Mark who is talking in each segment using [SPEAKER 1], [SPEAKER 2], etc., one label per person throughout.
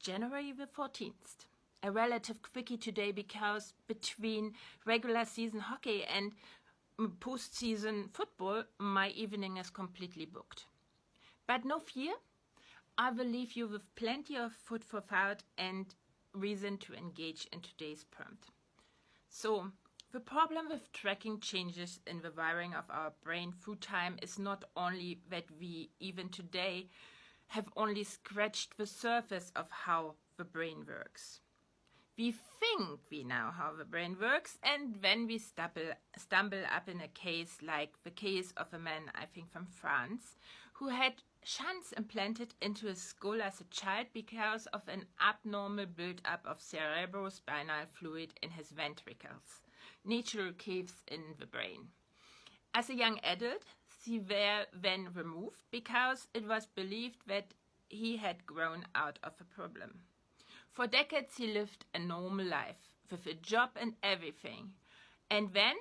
[SPEAKER 1] January the 14th. A relative quickie today because between regular season hockey and post-season football, my evening is completely booked. But no fear, I will leave you with plenty of food for thought and reason to engage in today's prompt. So, the problem with tracking changes in the wiring of our brain through time is not only that we, even today, have only scratched the surface of how the brain works. We think we know how the brain works, and when we stumble up in a case like the case of a man, I think from France, who had shunts implanted into his skull as a child because of an abnormal buildup of cerebrospinal fluid in his ventricles, natural caves in the brain. As a young adult, they were then removed because it was believed that he had grown out of a problem. For decades he lived a normal life, with a job and everything. And then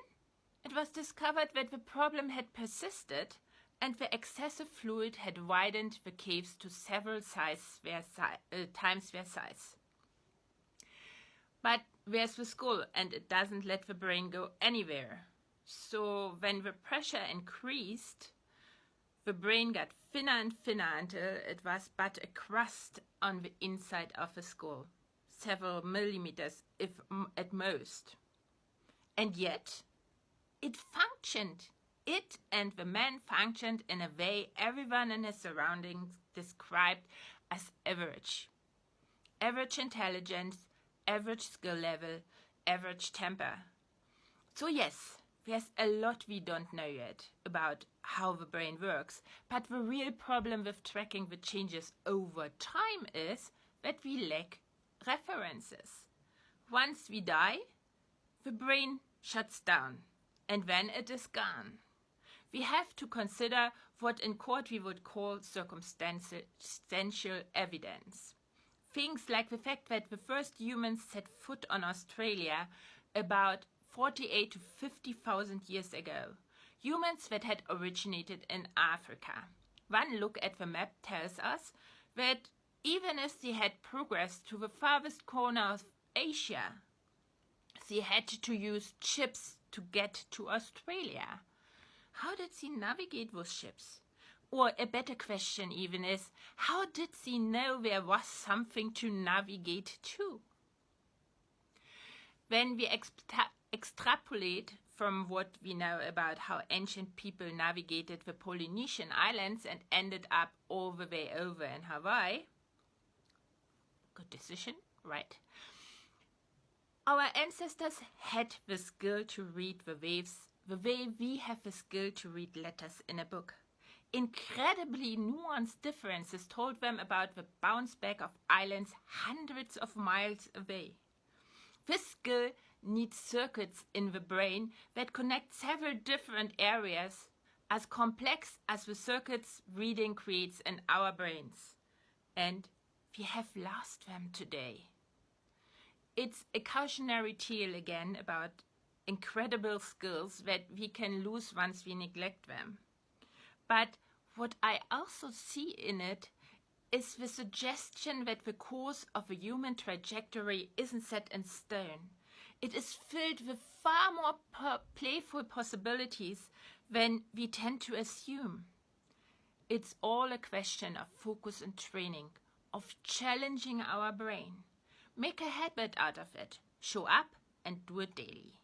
[SPEAKER 1] it was discovered that the problem had persisted and the excessive fluid had widened the caves to several times their size. But there's the skull, and it doesn't let the brain go anywhere. So when the pressure increased, the brain got thinner and thinner until it was but a crust on the inside of the skull, several millimeters if at most. And yet, it functioned. It and the man functioned in a way everyone in his surroundings described as average. Average intelligence, average skill level, average temper. So yes, there's a lot we don't know yet about how the brain works, but the real problem with tracking the changes over time is that we lack references. Once we die, the brain shuts down, and then it is gone. We have to consider what in court we would call circumstantial evidence. Things like the fact that the first humans set foot on Australia about 48 to 50,000 years ago. Humans that had originated in Africa. One look at the map tells us that even if they had progressed to the farthest corner of Asia, they had to use ships to get to Australia. How did they navigate with ships? Or a better question even is, how did they know there was something to navigate to? When we extrapolate from what we know about how ancient people navigated the Polynesian islands and ended up all the way over in Hawaii, good decision, right? Our ancestors had the skill to read the waves the way we have the skill to read letters in a book. Incredibly nuanced differences told them about the bounce back of islands hundreds of miles away. This skill needs circuits in the brain that connect several different areas, as complex as the circuits reading creates in our brains. And we have lost them today. It's a cautionary tale again about incredible skills that we can lose once we neglect them. But what I also see in it is the suggestion that the course of a human trajectory isn't set in stone. It is filled with far more playful possibilities than we tend to assume. It's all a question of focus and training, of challenging our brain. Make a habit out of it. Show up and do it daily.